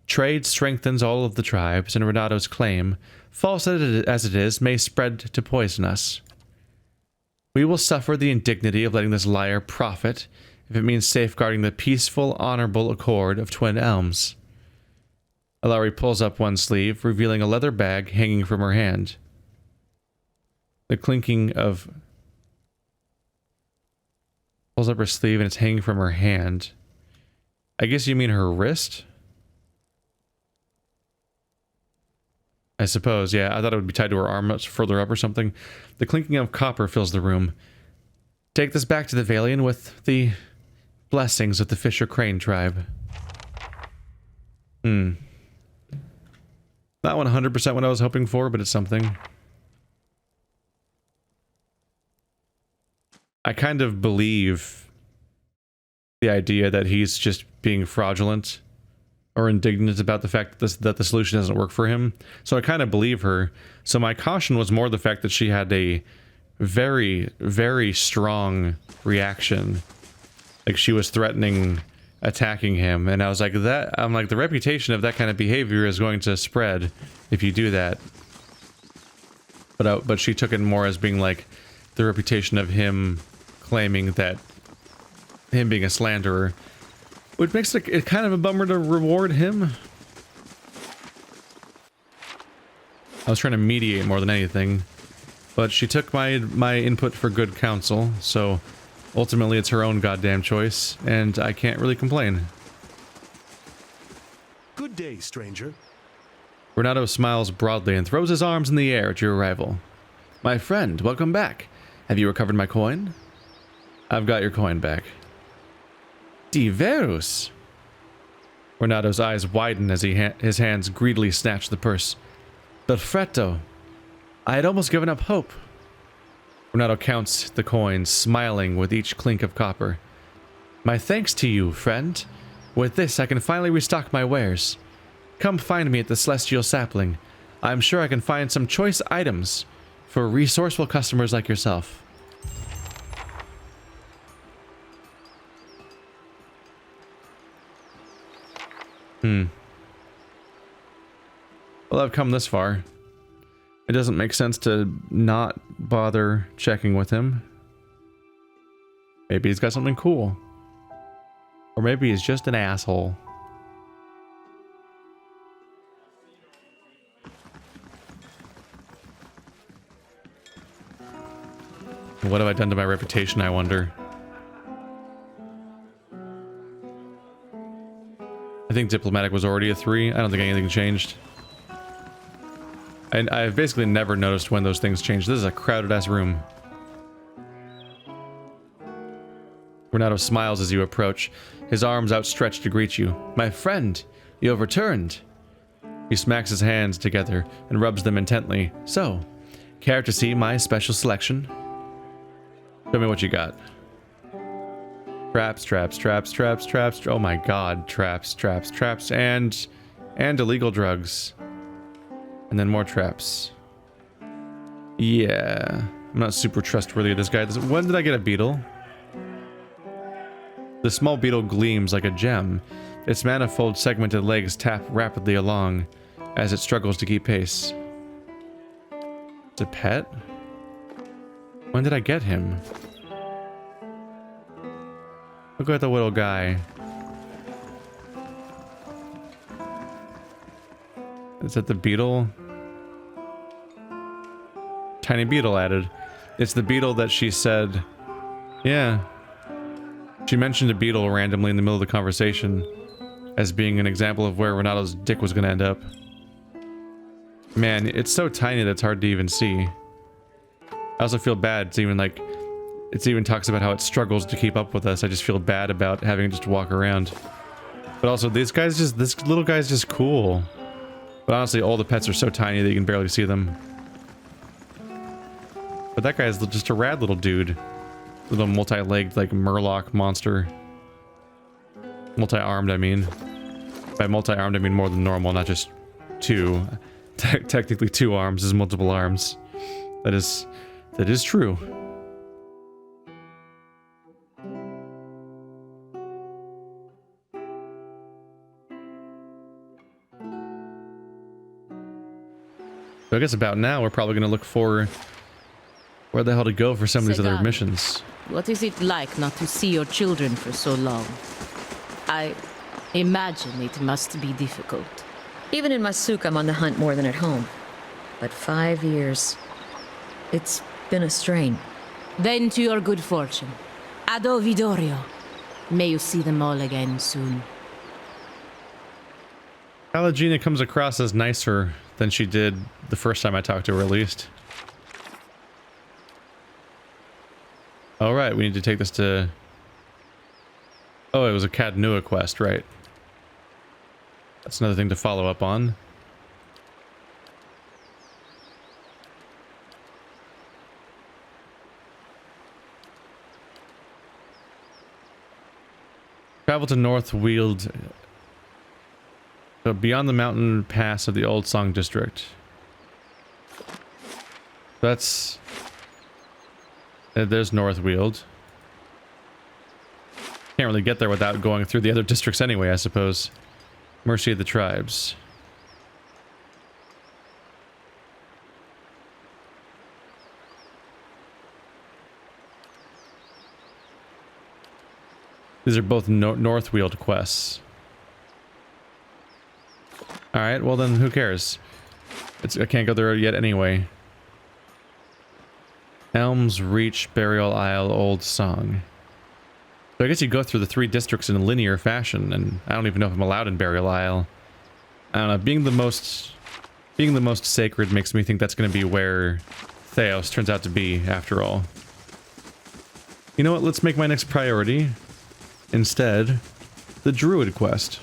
Trade strengthens all of the tribes, and Renato's claim, false as it is, may spread to poison us. We will suffer the indignity of letting this liar profit if it means safeguarding the peaceful, honorable accord of Twin Elms. Alari pulls up one sleeve, revealing a leather bag hanging from her hand. The clinking of... Pulls up her sleeve and it's hanging from her hand. I guess you mean her wrist? I suppose, yeah. I thought it would be tied to her arm much further up or something. The clinking of copper fills the room. Take this back to the Valian with the blessings of the Fisher Crane tribe. Not 100% what I was hoping for, but it's something. I kind of believe the idea that he's just being fraudulent or indignant about the fact that the solution doesn't work for him. So I kind of believe her. So my caution was more the fact that she had a very, very strong reaction. Like she was threatening attacking him. And I was like, the reputation of that kind of behavior is going to spread if you do that. But she took it more as being like the reputation of him claiming that him being a slanderer, which makes it kind of a bummer to reward him. I was trying to mediate more than anything, but she took my input for good counsel, so ultimately it's her own goddamn choice, and I can't really complain. Good day, stranger. Renato smiles broadly and throws his arms in the air at your arrival. My friend, welcome back. Have you recovered my coin? I've got your coin back. Diverus! Renato's eyes widen as his hands greedily snatch the purse. Perfetto. I had almost given up hope. Renato counts the coins, smiling with each clink of copper. My thanks to you, friend. With this, I can finally restock my wares. Come find me at the Celestial Sapling. I'm sure I can find some choice items for resourceful customers like yourself. Well, I've come this far. It doesn't make sense to not bother checking with him. Maybe he's got something cool. Or maybe he's just an asshole. What have I done to my reputation, I wonder? I think diplomatic was already a 3. I don't think anything changed. And I've basically never noticed when those things change. This is a crowded-ass room. Renato smiles as you approach, his arms outstretched to greet you. My friend, you have returned. He smacks his hands together and rubs them intently. So, care to see my special selection? Show me what you got. Traps, traps, traps, traps, traps. Oh my god, traps, traps, traps, and illegal drugs. And then more traps. Yeah, I'm not super trustworthy of this guy. When did I get a beetle? The small beetle gleams like a gem. Its manifold segmented legs tap rapidly along as it struggles to keep pace. It's a pet? When did I get him? Look at the little guy. Is that the beetle? Tiny beetle added. It's the beetle that she said... Yeah. She mentioned a beetle randomly in the middle of the conversation as being an example of where Renato's dick was gonna end up. Man, it's so tiny that it's hard to even see. I also feel bad. It's even like... It even talks about how it struggles to keep up with us. I just feel bad about having to just walk around. But also, this little guy's just cool. But honestly, all the pets are so tiny that you can barely see them. But that guy's just a rad little dude. Little multi-legged, like, murloc monster. Multi-armed, I mean. By multi-armed, I mean more than normal, not just two. Technically 2 arms is multiple arms. That is true. So I guess about now we're probably going to look for where the hell to go for some of these other missions. What is it like not to see your children for so long? I imagine it must be difficult. Even in my souk, I'm on the hunt more than at home. But 5 years... It's been a strain. Then to your good fortune. Ado Vidorio. May you see them all again soon. Pallegina comes across as nicer than she did the first time I talked to her, at least. Alright, we need to take this to... Oh, it was a Cadnua quest, right. That's another thing to follow up on. Travel to North Weald. So beyond the mountain pass of the Old Song District. That's... there's North Weald. Can't really get there without going through the other districts anyway, I suppose. Mercy of the Tribes. These are both North Weald quests. Alright, well then who cares? I can't go there yet anyway. Elms Reach, Burial Isle, Old Song. So I guess you go through the 3 districts in a linear fashion, and I don't even know if I'm allowed in Burial Isle. I don't know, being the most sacred makes me think that's going to be where Theos turns out to be, after all. You know what, let's make my next priority, instead, the Druid quest.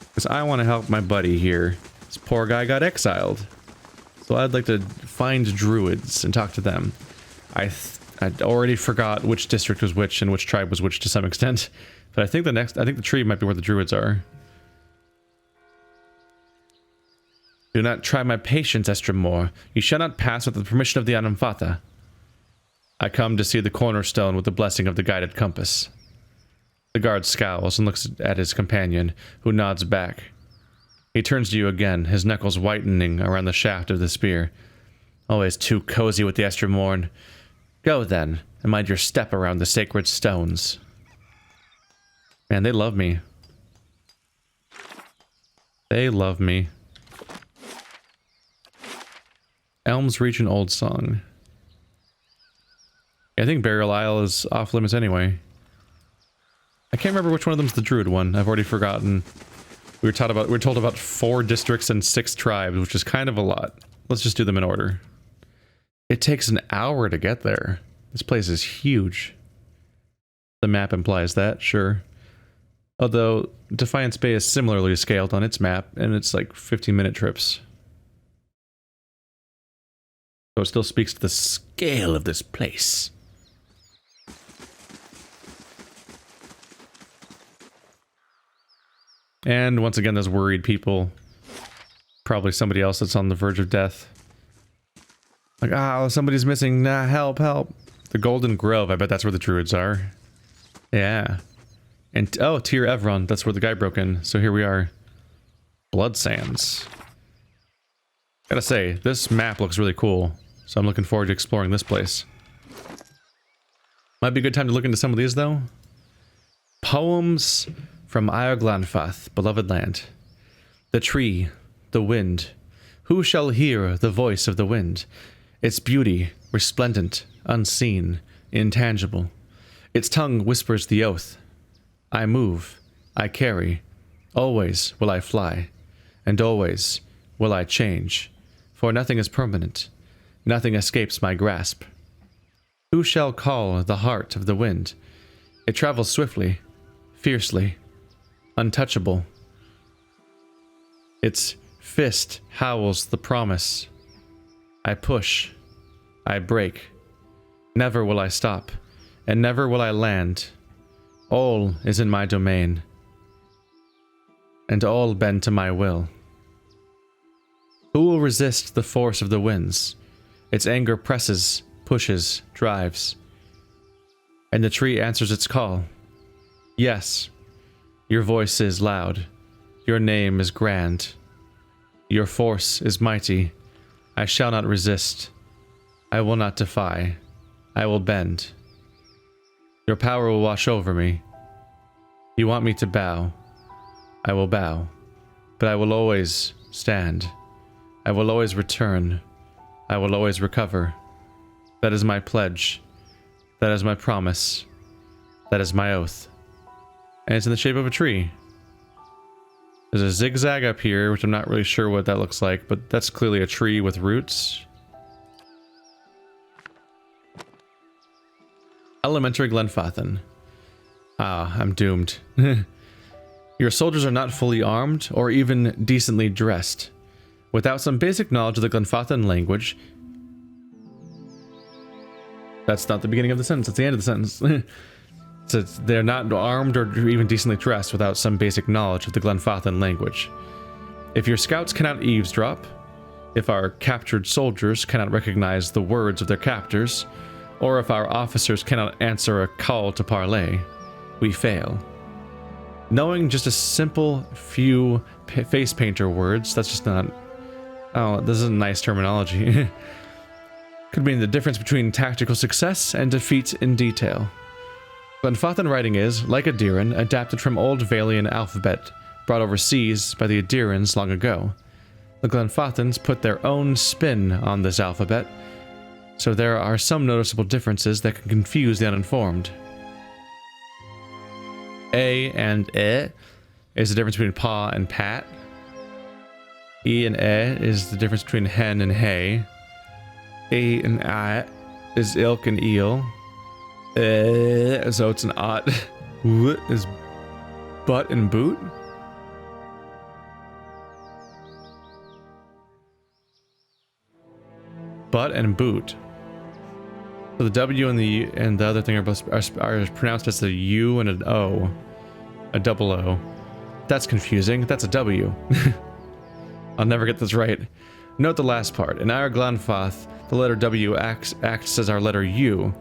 Because I want to help my buddy here. This poor guy got exiled. So I'd like to find druids and talk to them. I already forgot which district was which and which tribe was which to some extent. But I think the tree might be where the druids are. Do not try my patience, Estremor. You shall not pass without the permission of the Anamfatha. I come to see the cornerstone with the blessing of the guided compass. The guard scowls and looks at his companion, who nods back. He turns to you again, his knuckles whitening around the shaft of the spear. Always too cozy with the Estremorn. Go then, and mind your step around the sacred stones. Man, they love me. They love me. Elms Reach an Old Song. I think Burial Isle is off limits anyway. I can't remember which one of them's the druid one. I've already forgotten. We were told about 4 districts and 6 tribes, which is kind of a lot. Let's just do them in order. It takes an hour to get there. This place is huge. The map implies that, sure. Although Defiance Bay is similarly scaled on its map, and it's like 15-minute trips. So it still speaks to the scale of this place. And once again, there's worried people. Probably somebody else that's on the verge of death. Like, somebody's missing. Nah, help, help. The Golden Grove, I bet that's where the druids are. Yeah. And, oh, Tyr Evron, that's where the guy broke in. So here we are. Blood Sands. Gotta say, this map looks really cool. So I'm looking forward to exploring this place. Might be a good time to look into some of these, though. Poems from Ioglanfath, Beloved Land. The tree, the wind. Who shall hear the voice of the wind? Its beauty, resplendent, unseen, intangible. Its tongue whispers the oath. I move, I carry, always will I fly, and always will I change, for nothing is permanent, nothing escapes my grasp. Who shall call the heart of the wind? It travels swiftly, fiercely, untouchable. Its fist howls the promise. I push, I break. Never will I stop, and never will I land. All is in my domain, and all bend to my will. Who will resist the force of the winds? Its anger presses, pushes, drives. And the tree answers its call. Yes, your voice is loud. Your name is grand. Your force is mighty. I shall not resist. I will not defy. I will bend. Your power will wash over me. You want me to bow. I will bow. But I will always stand. I will always return. I will always recover. That is my pledge. That is my promise. That is my oath. And it's in the shape of a tree. There's a zigzag up here, which I'm not really sure what that looks like, but that's clearly a tree with roots. Elementary Glenfathan. Ah, I'm doomed. Your soldiers are not fully armed or even decently dressed. Without some basic knowledge of the Glenfathan language... That's not the beginning of the sentence, that's the end of the sentence. So they're not armed or even decently dressed without some basic knowledge of the Glenfathan language. If your scouts cannot eavesdrop, if our captured soldiers cannot recognize the words of their captors, or if our officers cannot answer a call to parley, we fail. Knowing just a simple few face painter words, that's just not... Oh, this is a nice terminology. Could mean the difference between tactical success and defeat in detail. Glenfathan writing is, like Adiran, adapted from Old Valian alphabet, brought overseas by the Adirans long ago. The Glenfathans put their own spin on this alphabet, so there are some noticeable differences that can confuse the uninformed. A and E is the difference between pa and pat. E and E is the difference between hen and hay. A and I is ilk and eel. So it's an ot. W is butt and boot. Butt and boot. So the W and the other thing are both are pronounced as a U and an O, a double O. That's confusing. That's a W. I'll never get this right. Note the last part. In our Glenfath, the letter W acts as our letter U.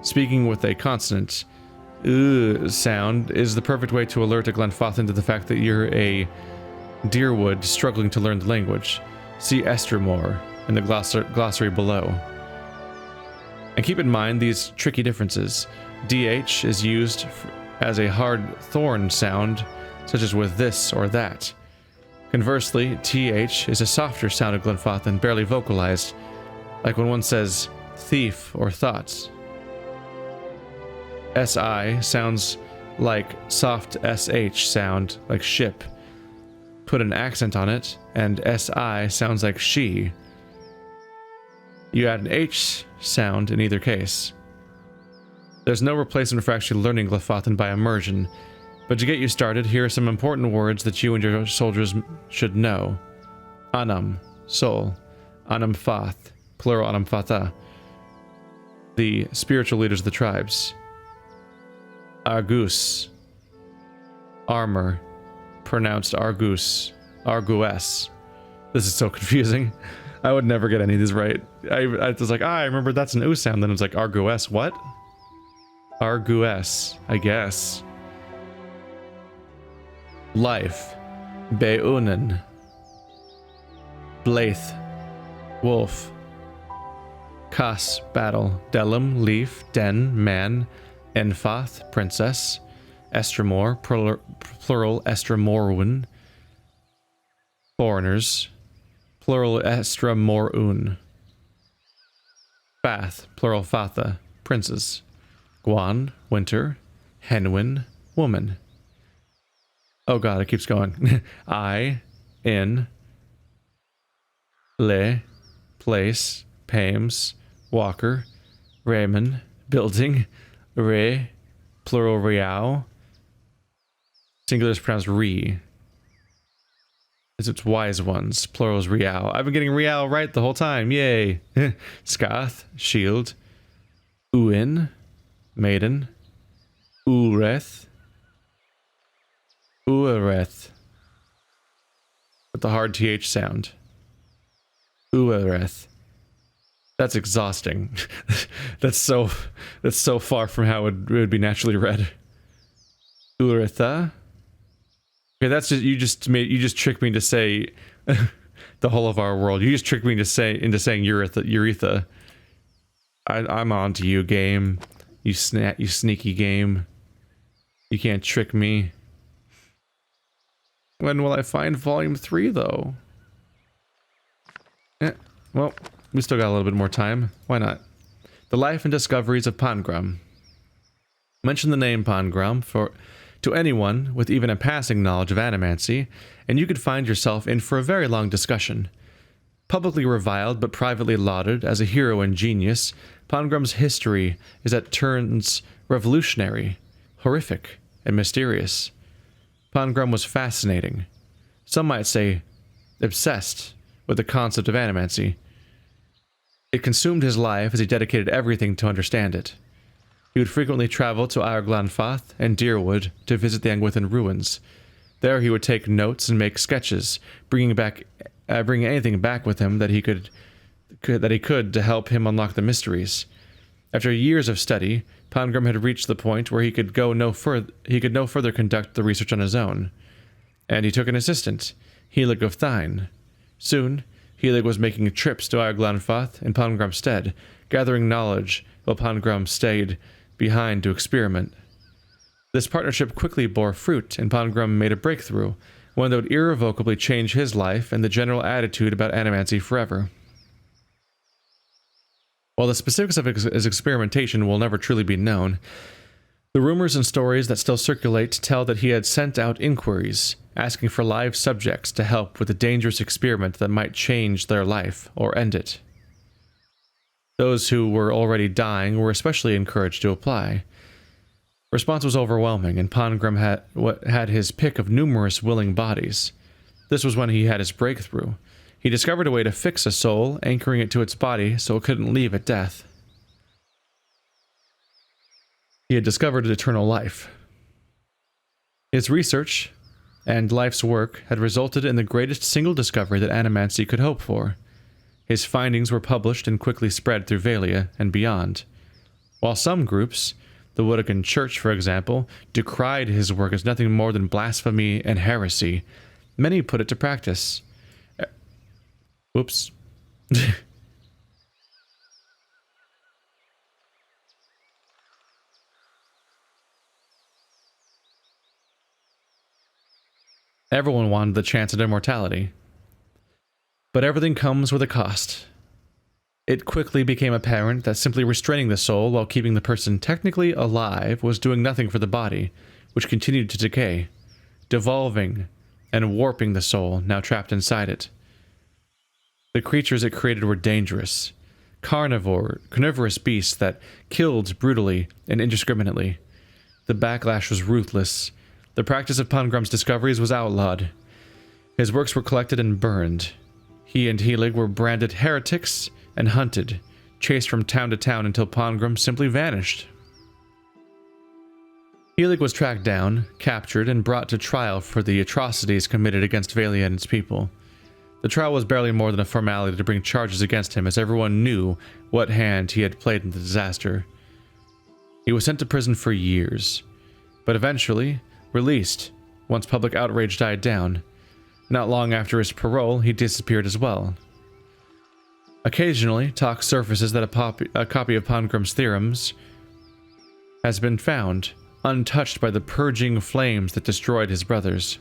Speaking with a consonant sound is the perfect way to alert a Glenfathan to the fact that you're a Deerwood struggling to learn the language. See Estermore in the glossary below. And keep in mind these tricky differences. DH is used as a hard thorn sound, such as with this or that. Conversely, TH is a softer sound of Glenfathan, barely vocalized, like when one says thief or thoughts. SI sounds like soft SH sound, like ship. Put an accent on it, and SI sounds like she. You add an H sound in either case. There's no replacement for actually learning Glenfathan by immersion, but to get you started, here are some important words that you and your soldiers should know. Anam, soul. Anam Fath, plural Anam Fatha, the spiritual leaders of the tribes. Argus, armor, pronounced Argus, Argues. This is so confusing. I would never get any of these right. I was like, I remember that's an U sound, then it's like Argues, what? Argues, I guess. Life, Beunen. Blaith, wolf. Kas, battle. Delum, leaf. Den, man. Enfath, princess. Estremor, plural Estremorwin. Foreigners. plural estra mor un. Fath, plural fatha, princes. Guan, winter. Henwin, woman. Oh god, it keeps going. I, in. Le, place. Pames, walker. Raymond, building. Re, plural real. Singular is pronounced re. It's wise ones. Plural is real. I've been getting real right the whole time. Yay. Scath, shield. Uin, maiden. Ureth. Uereth. With the hard TH sound. Uereth. That's exhausting. that's so far from how it would be naturally read. Uretha. Okay, that's just you just tricked me to say the whole of our world. You just tricked me into saying Uretha. I'm on to you, game. You sneaky game. You can't trick me. When will I find volume 3 though? Well, we still got a little bit more time. Why not? The Life and Discoveries of Pangram. Mention the name Pangram to anyone with even a passing knowledge of animancy, and you could find yourself in for a very long discussion. Publicly reviled but privately lauded as a hero and genius, Pangram's history is at turns revolutionary, horrific, and mysterious. Pangram was fascinating. Some might say obsessed with the concept of animancy. It consumed his life as he dedicated everything to understand it. He would frequently travel to Airglanfath and Deerwood to visit the Angwithan ruins. There he would take notes and make sketches, bringing anything back with him that he could to help him unlock the mysteries. After years of study, Pangram had reached the point where he could no further conduct the research on his own. And he took an assistant, Helig of Thine. Soon, Helig was making trips to Airglanfath in Pangram's stead, gathering knowledge while Pangram stayed behind to experiment. This partnership quickly bore fruit, and Pangram made a breakthrough, one that would irrevocably change his life and the general attitude about animancy forever. While the specifics of his experimentation will never truly be known, the rumors and stories that still circulate tell that he had sent out inquiries, asking for live subjects to help with a dangerous experiment that might change their life or end it. Those who were already dying were especially encouraged to apply. Response was overwhelming, and Pangram had his pick of numerous willing bodies. This was when he had his breakthrough. He discovered a way to fix a soul, anchoring it to its body so it couldn't leave at death. He had discovered eternal life. His research and life's work had resulted in the greatest single discovery that animancy could hope for. His findings were published and quickly spread through Valia and beyond. While some groups, the Woodican Church for example, decried his work as nothing more than blasphemy and heresy, many put it to practice. Whoops. Everyone wanted the chance at immortality. But everything comes with a cost. It quickly became apparent that simply restraining the soul while keeping the person technically alive was doing nothing for the body, which continued to decay, devolving and warping the soul now trapped inside it. The creatures it created were dangerous, carnivorous beasts that killed brutally and indiscriminately. The backlash was ruthless. The practice of Pangram's discoveries was outlawed. His works were collected and burned. He and Helig were branded heretics and hunted, chased from town to town until Pangram simply vanished. Helig was tracked down, captured, and brought to trial for the atrocities committed against Valia and its people. The trial was barely more than a formality to bring charges against him, as everyone knew what hand he had played in the disaster. He was sent to prison for years, but eventually released once public outrage died down. Not long after his parole, he disappeared as well. Occasionally, talk surfaces that a copy of Pangram's theorems has been found, untouched by the purging flames that destroyed his brothers.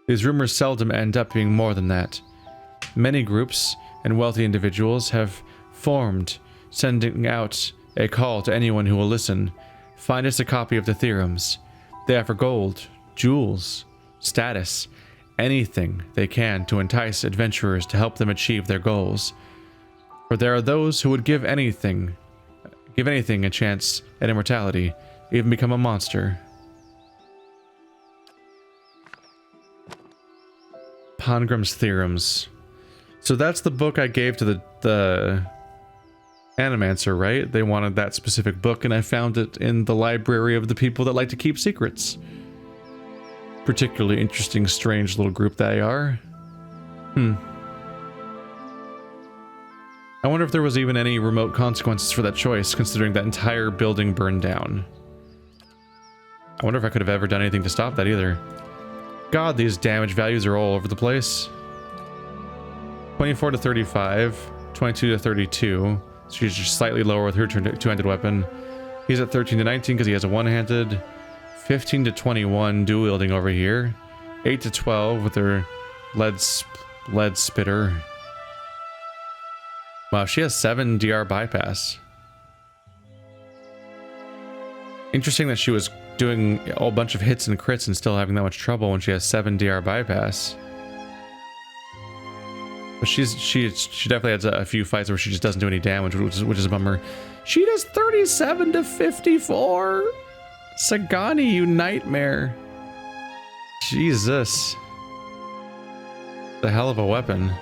These rumors seldom end up being more than that. Many groups and wealthy individuals have formed, sending out a call to anyone who will listen. Find us a copy of the theorems. They offer gold, jewels, status, anything they can to entice adventurers to help them achieve their goals. For there are those who would give anything a chance at immortality, even become a monster. Pongram's Theorems. So that's the book I gave to the Animancer, right? They wanted that specific book, and I found it in the library of the people that like to keep secrets. Particularly interesting, strange little group they are. I wonder if there was even any remote consequences for that choice, considering that entire building burned down. I wonder if I could have ever done anything to stop that either. God, these damage values are all over the place. 24 to 35, 22 to 32. So she's just slightly lower with her two-handed weapon. He's at 13 to 19 because he has a one-handed. 15 to 21 dual-wielding over here. 8 to 12 with her lead spitter. Wow, she has 7 DR bypass. Interesting that she was doing a whole bunch of hits and crits and still having that much trouble when she has 7 DR bypass. But she definitely has a few fights where she just doesn't do any damage, which is a bummer. She does 37 to 54. Sagani, you nightmare. Jesus. The hell of a weapon.